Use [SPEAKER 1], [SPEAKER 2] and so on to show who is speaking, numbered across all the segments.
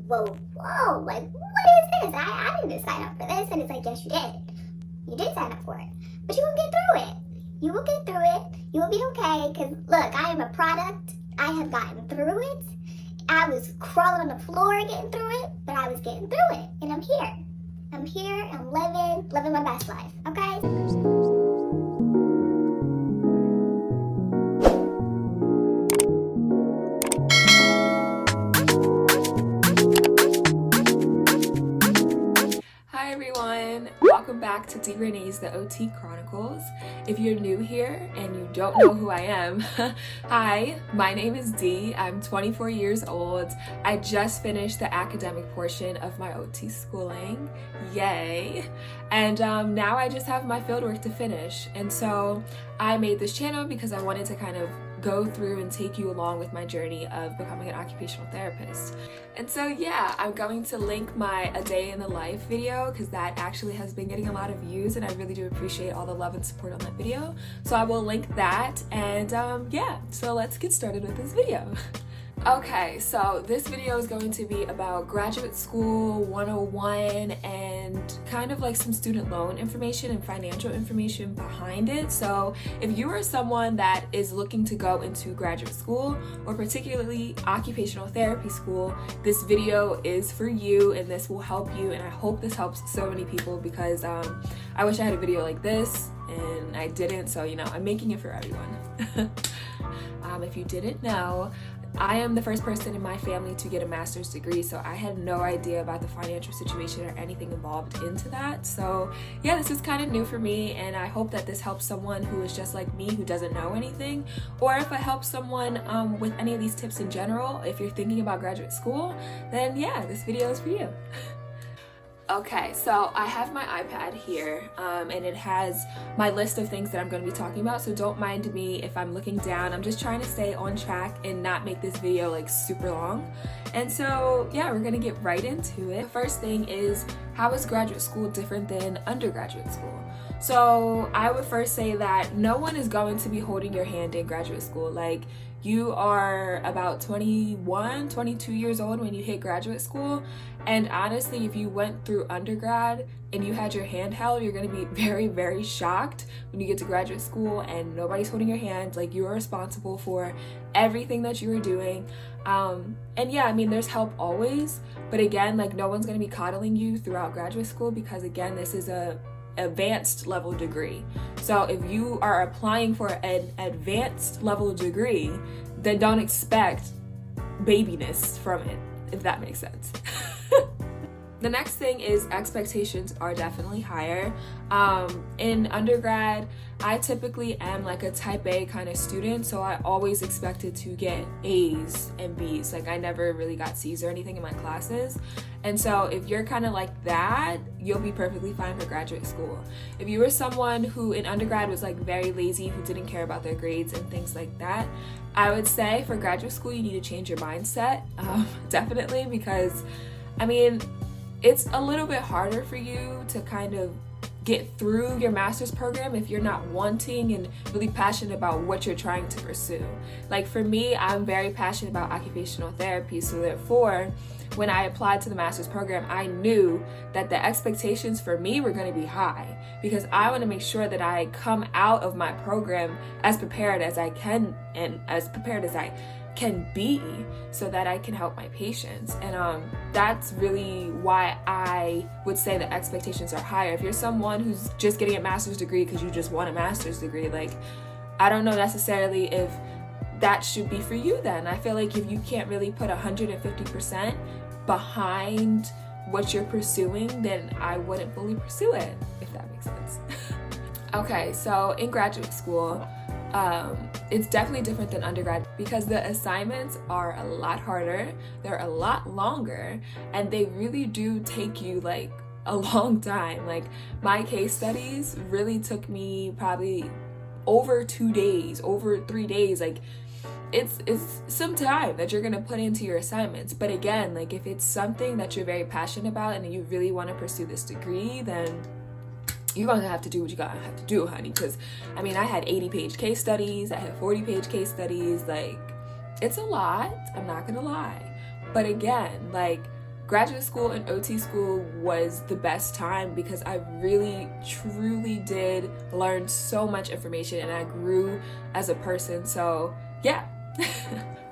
[SPEAKER 1] whoa, whoa, like, what is this? I didn't sign up for this. And it's like, yes, you did. You did sign up for it. But you will get through it. You will get through it. You will be okay. Because, look, I am a product. I have gotten through it. I was crawling on the floor getting through it, but I was getting through it. And I'm here. I'm here. I'm living my best life. Okay?
[SPEAKER 2] Hi everyone, welcome back to Deerenee's The OT Chronicles. If you're new here and you don't know who I am, hi, my name is Dee. I'm 24 years old. I just finished the academic portion of my OT schooling, yay! And now I just have my fieldwork to finish. And so I made this channel because I wanted to kind of go through and take you along with my journey of becoming an occupational therapist. And so yeah, I'm going to link my A Day in the Life video because that actually has been getting a lot of views and I really do appreciate all the love and support on that video. So I will link that and yeah, so let's get started with this video. Okay, so this video is going to be about graduate school 101 and kind of like some student loan information and financial information behind it. So if you are someone that is looking to go into graduate school or particularly occupational therapy school, this video is for you and this will help you, and I hope this helps so many people because I wish I had a video like this and I didn't, so you know, I'm making it for everyone. If you didn't know, I am the first person in my family to get a master's degree, so I had no idea about the financial situation or anything involved into that. So yeah, this is kind of new for me, and I hope that this helps someone who is just like me, who doesn't know anything, or if it helps someone with any of these tips in general. If you're thinking about graduate school, then yeah, this video is for you. Okay, so I have my iPad here and it has my list of things that I'm going to be talking about, so don't mind me if I'm looking down. I'm just trying to stay on track and not make this video like super long. And so yeah, we're going to get right into it. The first thing is, how is graduate school different than undergraduate school? So I would first say that no one is going to be holding your hand in graduate school. Like, you are about 21, 22 years old when you hit graduate school. And honestly, if you went through undergrad and you had your hand held, you're going to be very, very shocked when you get to graduate school and nobody's holding your hand. Like, you are responsible for everything that you are doing. And yeah, I mean, there's help always. But again, like, no one's going to be coddling you throughout graduate school because, again, this is a advanced level degree. So if you are applying for an advanced level degree, then don't expect babiness from it, if that makes sense. The next thing is, expectations are definitely higher. In undergrad, I typically am like a type A kind of student, so I always expected to get A's and B's. Like, I never really got C's or anything in my classes. And so if you're kind of like that, you'll be perfectly fine for graduate school. If you were someone who in undergrad was like very lazy, who didn't care about their grades and things like that, I would say for graduate school, you need to change your mindset, definitely, because I mean, it's a little bit harder for you to kind of get through your master's program if you're not wanting and really passionate about what you're trying to pursue. Like, for me, I'm very passionate about occupational therapy, so therefore, when I applied to the master's program, I knew that the expectations for me were going to be high because I want to make sure that I come out of my program as prepared as I can and as prepared as I can be so that I can help my patients. And that's really why I would say the expectations are higher. If you're someone who's just getting a master's degree because you just want a master's degree, like, I don't know necessarily if that should be for you then. I feel like if you can't really put 150% behind what you're pursuing, then I wouldn't fully pursue it, if that makes sense. Okay, so in graduate school, it's definitely different than undergrad because the assignments are a lot harder, they're a lot longer, and they really do take you like a long time. Like, my case studies really took me probably over 2 days, over 3 days. Like, it's some time that you're gonna put into your assignments. But again, like, if it's something that you're very passionate about and you really want to pursue this degree, then you're gonna have to do what you gotta have to do, honey. Because I mean, I had 80-page case studies, I had 40-page case studies. Like, it's a lot, I'm not gonna lie. But again, like, graduate school and OT school was the best time because I really truly did learn so much information and I grew as a person. So yeah.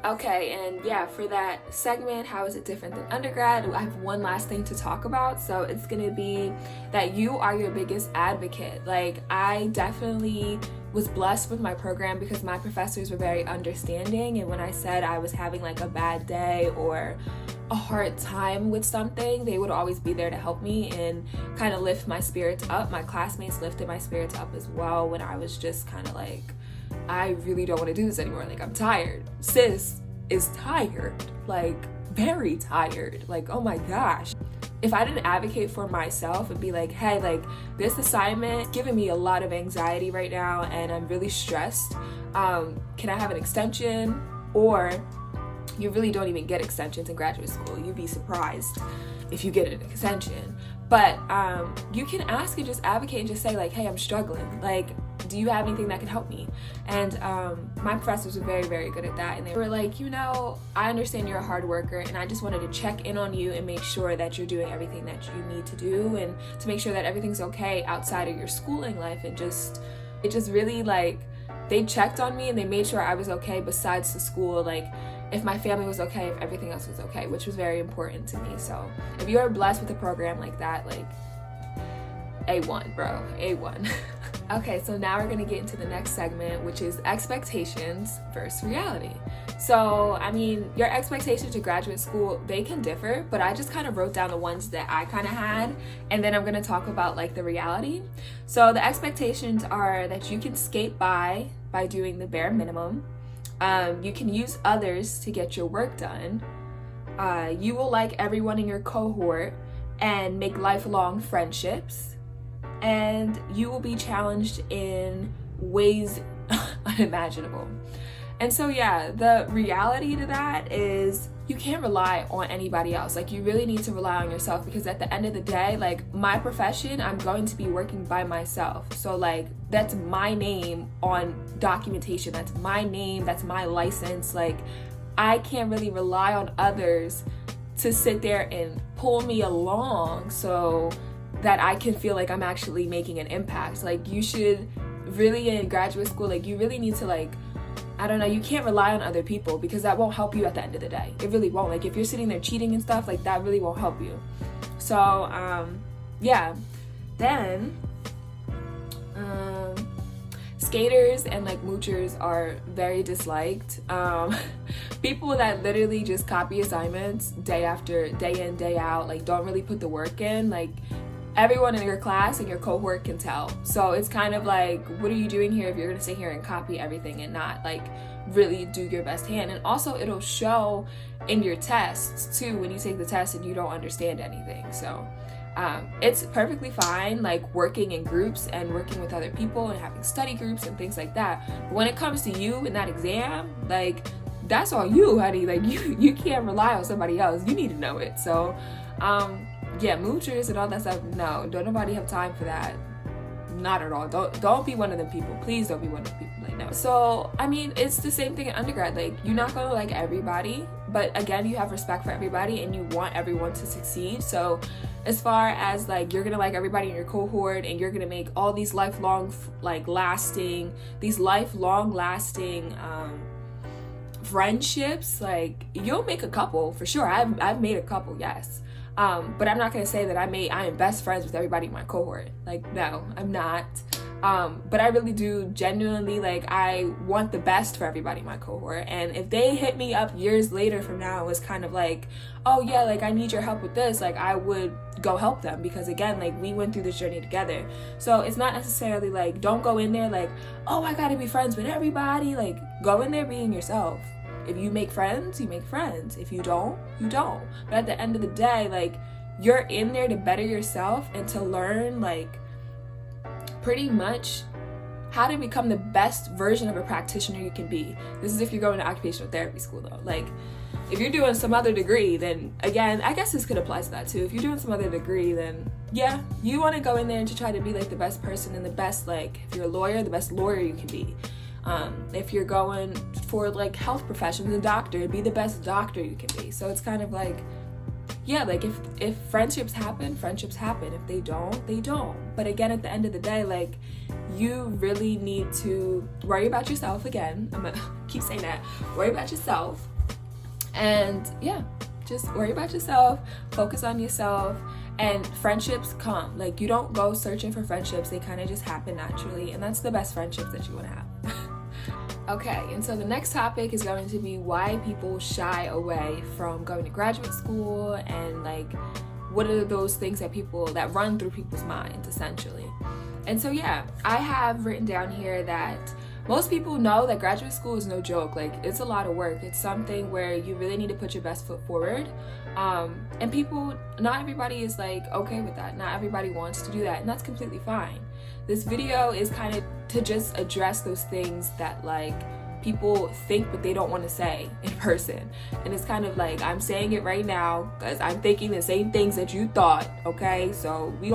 [SPEAKER 2] Okay, and yeah, for that segment, how is it different than undergrad? I have one last thing to talk about. So it's gonna be that you are your biggest advocate. Like, I definitely was blessed with my program because my professors were very understanding, and when I said I was having like a bad day or a hard time with something, they would always be there to help me and kind of lift my spirits up. My classmates lifted my spirits up as well when I was just kind of like, I really don't want to do this anymore. Like, I'm tired. Sis is tired, like very tired. Like, oh my gosh. If I didn't advocate for myself and be like, hey, like this assignment is giving me a lot of anxiety right now and I'm really stressed. Can I have an extension? Or you really don't even get extensions in graduate school. You'd be surprised if you get an extension. But you can ask and just advocate and just say like, hey, I'm struggling. Like, do you have anything that can help me? And my professors were very, very good at that. And they were like, you know, I understand you're a hard worker and I just wanted to check in on you and make sure that you're doing everything that you need to do and to make sure that everything's okay outside of your schooling life. And it just really like, they checked on me and they made sure I was okay besides the school. Like, if my family was okay, if everything else was okay, which was very important to me. So if you are blessed with a program like that, like A1, bro, A1. Okay, so now we're gonna get into the next segment, which is expectations versus reality. So, I mean, your expectations to graduate school, they can differ, but I just kind of wrote down the ones that I kind of had, and then I'm gonna talk about like the reality. So the expectations are that you can skate by doing the bare minimum. You can use others to get your work done. You will like everyone in your cohort and make lifelong friendships. And you will be challenged in ways unimaginable. And so yeah, the reality to that is you can't rely on anybody else. Like, you really need to rely on yourself because at the end of the day, like my profession, I'm going to be working by myself. So like, that's my name on documentation. That's my name, that's my license. Like, I can't really rely on others to sit there and pull me along so that I can feel like I'm actually making an impact. Like, you should really, in graduate school, like you really need to like, I don't know, you can't rely on other people because that won't help you at the end of the day. It really won't. Like, if you're sitting there cheating and stuff, like that really won't help you. So yeah, then skaters and like moochers are very disliked. People that literally just copy assignments day after day in, day out, like don't really put the work in, like everyone in your class and your cohort can tell. So it's kind of like, what are you doing here if you're gonna sit here and copy everything and not like really do your best hand? And also it'll show in your tests too when you take the test and you don't understand anything. So it's perfectly fine like working in groups and working with other people and having study groups and things like that. But when it comes to you in that exam, like that's all you, honey. Like you can't rely on somebody else. You need to know it. So yeah, moochers and all that stuff, no, don't nobody have time for that. Not at all. Don't be one of them people. Please don't be one of them people. Like, no. So I mean, it's the same thing in undergrad. Like, you're not gonna like everybody, but again, you have respect for everybody and you want everyone to succeed. So as far as like you're gonna like everybody in your cohort and you're gonna make all these lifelong lasting friendships, like you'll make a couple for sure. I've made a couple, yes. But I'm not gonna say that I am best friends with everybody in my cohort. Like, no, I'm not. But I really do genuinely, like, I want the best for everybody in my cohort. And if they hit me up years later from now and was kind of like, oh yeah, like I need your help with this, like I would go help them because again, like we went through this journey together. So it's not necessarily like, don't go in there like, oh, I gotta be friends with everybody. Like, go in there being yourself. If you make friends, you make friends. If you don't, you don't. But at the end of the day, like, you're in there to better yourself and to learn, like, pretty much how to become the best version of a practitioner you can be. This is if you're going to occupational therapy school, though. Like, if you're doing some other degree, then, again, I guess this could apply to that, too. If you're doing some other degree, then, yeah, you want to go in there and to try to be, like, the best person and the best, like, if you're a lawyer, the best lawyer you can be. If you're going for like health professions, a doctor, be the best doctor you can be. So it's kind of like, yeah, like if friendships happen, friendships happen. If they don't, they don't. But again, at the end of the day, like, you really need to worry about yourself. Again, I'm gonna keep saying that, worry about yourself. And yeah, just worry about yourself, focus on yourself, and friendships come. Like, you don't go searching for friendships, they kind of just happen naturally, and that's the best friendships that you want to have. Okay, and so the next topic is going to be why people shy away from going to graduate school, and like, what are those things that run through people's minds, essentially. And so yeah, I have written down here that most people know that graduate school is no joke. Like, it's a lot of work. It's something where you really need to put your best foot forward. And people, not everybody is like okay with that. Not everybody wants to do that, and that's completely fine. This video is kind of to just address those things that like people think but they don't want to say in person. And it's kind of like, I'm saying it right now because I'm thinking the same things that you thought, okay? So we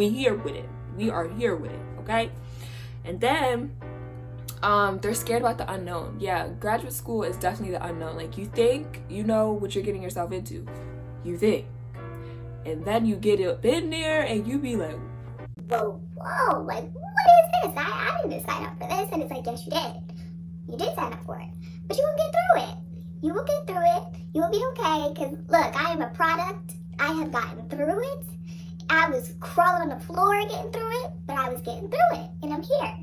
[SPEAKER 2] here with it. We are here with it, okay? And then they're scared about the unknown. Yeah, graduate school is definitely the unknown. Like, you think you know what you're getting yourself into. You think. And then you get up in there and you be like,
[SPEAKER 1] whoa, like, what is this? I didn't sign up for this. And it's like, yes, you did. You did sign up for it. But you will get through it. You will get through it. You will be okay. Because, look, I am a product. I have gotten through it. I was crawling on the floor getting through it, but I was getting through it. And I'm here.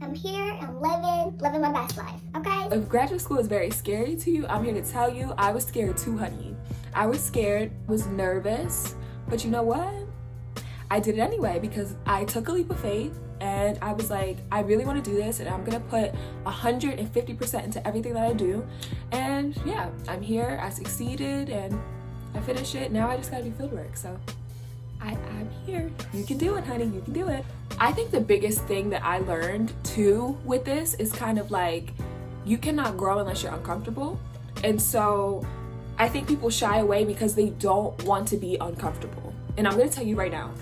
[SPEAKER 1] I'm here. I'm living my best life, okay?
[SPEAKER 2] If graduate school is very scary to you, I'm here to tell you, I was scared too, honey. I was scared, was nervous. But you know what? I did it anyway because I took a leap of faith. And I was like, I really want to do this, and I'm gonna put 150% into everything that I do. And yeah, I'm here, I succeeded, and I finished it. Now I just gotta do fieldwork. So I'm here. You can do it, honey, you can do it. I think the biggest thing that I learned too with this is kind of like, you cannot grow unless you're uncomfortable. And so I think people shy away because they don't want to be uncomfortable. And I'm gonna tell you right now,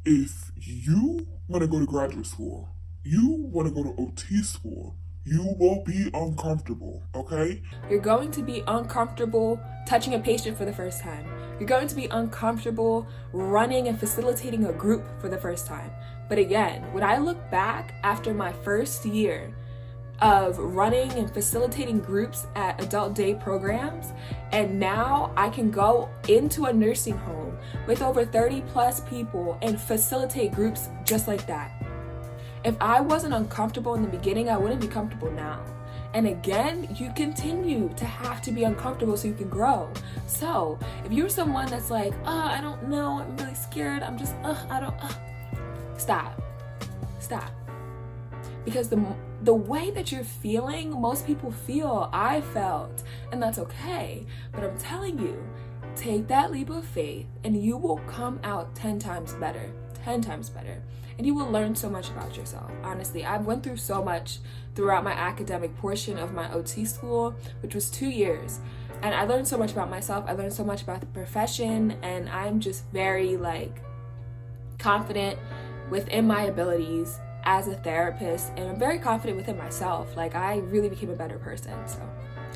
[SPEAKER 3] if you want to go to graduate school, you want to go to OT school, you will be uncomfortable, okay?
[SPEAKER 2] You're going to be uncomfortable touching a patient for the first time. You're going to be uncomfortable running and facilitating a group for the first time. But again, when I look back after my first year of running and facilitating groups at adult day programs, and now I can go into a nursing home with over 30 plus people and facilitate groups just like that. If I wasn't uncomfortable in the beginning, I wouldn't be comfortable now. And again, you continue to have to be uncomfortable so you can grow. So if you're someone that's like, I don't know, I'm really scared, I'm just, stop. Because the way that you're feeling, most people feel, I felt, and that's okay. But I'm telling you, take that leap of faith and you will come out 10 times better. And you will learn so much about yourself. Honestly, I went through so much throughout my academic portion of my OT school, which was 2 years. And I learned so much about myself. I learned so much about the profession, and I'm just very confident within my abilities as a therapist, and I'm very confident within myself. Like, I really became a better person. So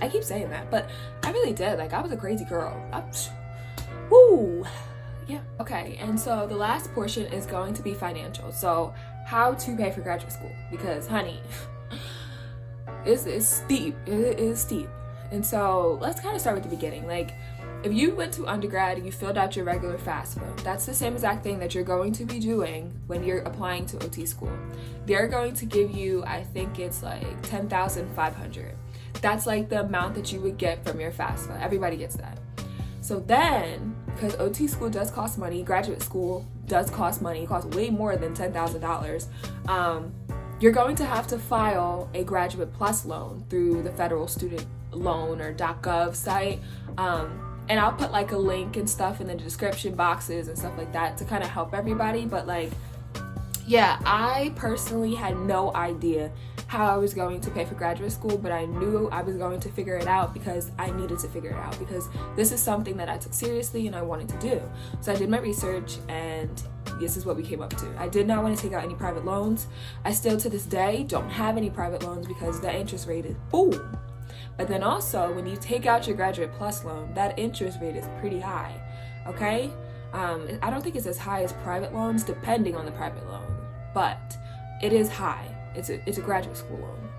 [SPEAKER 2] I keep saying that, but I really did. Like, I was a crazy girl. Woo! Yeah. Okay, and so the last portion is going to be financial. So how to pay for graduate school, because honey, it's steep. It is steep. And so let's kind of start with the beginning. Like, if you went to undergrad, you filled out your regular FAFSA. That's the same exact thing that you're going to be doing when you're applying to OT school. They're going to give you, I think it's like $10,500. That's like the amount that you would get from your FAFSA. Everybody gets that. So then, because OT school does cost money, graduate school does cost money, it costs way more than $10,000, you're going to have to file a Graduate Plus loan through the federal student loan or .gov site. And I'll put like a link and stuff in the description boxes and stuff like that to kind of help everybody. But like, yeah, I personally had no idea how I was going to pay for graduate school, but I knew I was going to figure it out because I needed to figure it out, because this is something that I took seriously and I wanted to do. So I did my research, and this is what we came up to. I did not want to take out any private loans. I still to this day don't have any private loans because the interest rate is boom. But then also, when you take out your Graduate Plus loan, that interest rate is pretty high, okay? I don't think it's as high as private loans, depending on the private loan, but it is high. It's a graduate school loan.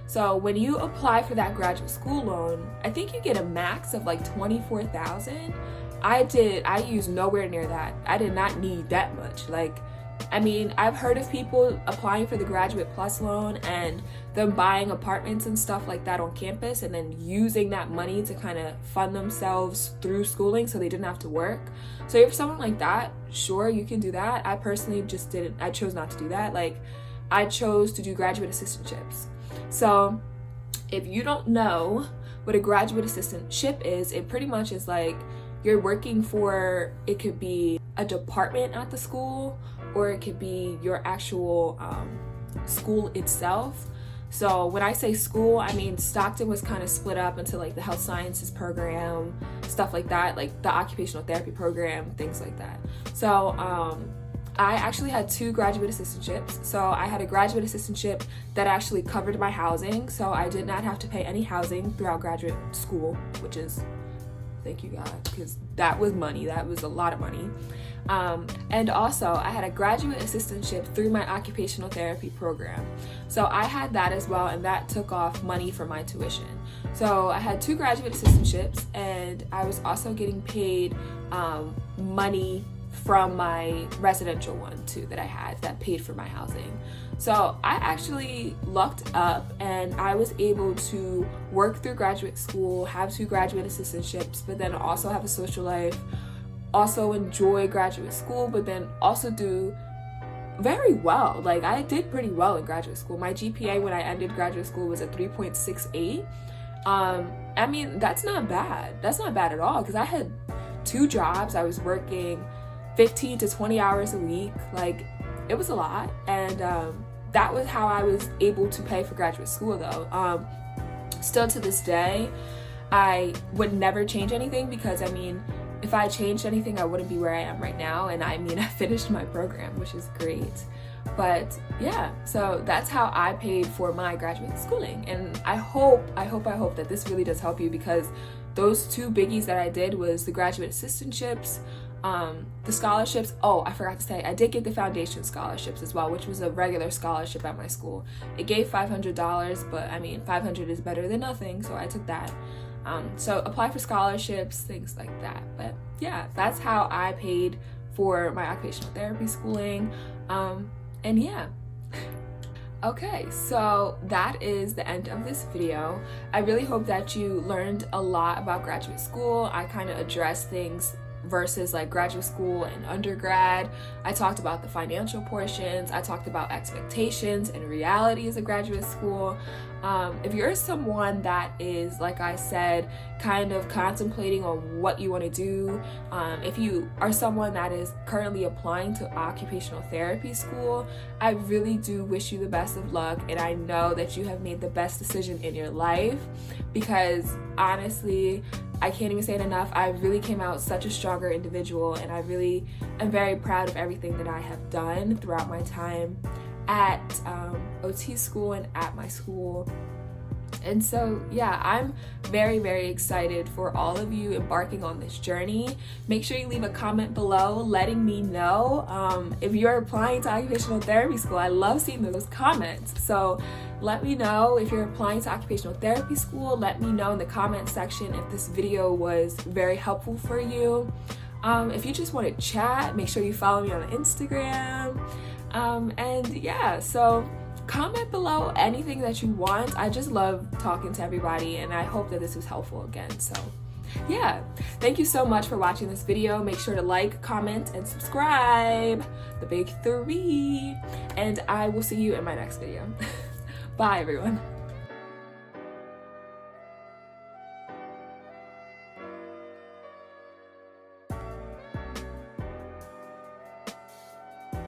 [SPEAKER 2] So when you apply for that graduate school loan, I think you get a max of like $24,000. I used nowhere near that. I did not need that much. Like, I mean, I've heard of people applying for the Graduate Plus loan and them buying apartments and stuff like that on campus and then using that money to kind of fund themselves through schooling so they didn't have to work. So if someone like that, sure, you can do that. I personally just didn't. I chose not to do that. Like, I chose to do graduate assistantships. So if you don't know what a graduate assistantship is, it pretty much is like you're working for, it could be a department at the school, or it could be your actual school itself. So when I say school, I mean Stockton was kind of split up into like the health sciences program, stuff like that, like the occupational therapy program, things like that. So I actually had 2 graduate assistantships. So I had a graduate assistantship that actually covered my housing, so I did not have to pay any housing throughout graduate school, which is, thank you God, because that was money. That was a lot of money. And also I had a graduate assistantship through my occupational therapy program. So I had that as well, and that took off money for my tuition. So I had 2 graduate assistantships, and I was also getting paid money from my residential one too that I had that paid for my housing. So I actually lucked up and I was able to work through graduate school, have 2 graduate assistantships, but then also have a social life, also enjoy graduate school, but then also do very well. Like, I did pretty well in graduate school. My GPA when I ended graduate school was a 3.68. I mean, that's not bad. That's not bad at all, because I had 2 jobs. I was working 15 to 20 hours a week. Like, it was a lot. And that was how I was able to pay for graduate school though. Still to this day, I would never change anything, because I mean, if I changed anything, I wouldn't be where I am right now. And I mean, I finished my program, which is great. But yeah, so that's how I paid for my graduate schooling. And I hope that this really does help you, because those 2 biggies that I did was the graduate assistantships, the scholarships. Oh, I forgot to say, I did get the foundation scholarships as well, which was a regular scholarship at my school. It gave $500, but I mean, 500 is better than nothing, so I took that. So apply for scholarships, things like that. But yeah, that's how I paid for my occupational therapy schooling. And yeah. Okay, so that is the end of this video. I really hope that you learned a lot about graduate school. I kind of addressed things versus like graduate school and undergrad. I talked about the financial portions. I talked about expectations and realities of graduate school. If you're someone that is, like I said, kind of contemplating on what you want to do, if you are someone that is currently applying to occupational therapy school, I really do wish you the best of luck, and I know that you have made the best decision in your life, because honestly, I can't even say it enough, I really came out such a stronger individual, and I really am very proud of everything that I have done throughout my time at OT school and at my school. And so yeah, I'm very, very excited for all of you embarking on this journey. Make sure you leave a comment below letting me know if you're applying to occupational therapy school. I love seeing those comments. So let me know if you're applying to occupational therapy school. Let me know in the comment section if this video was very helpful for you. If you just want to chat, make sure you follow me on Instagram. And yeah, so comment below anything that you want. I just love talking to everybody, and I hope that this was helpful again. So yeah, thank you so much for watching this video. Make sure to like, comment, and subscribe, the big 3, and I will see you in my next video. Bye everyone.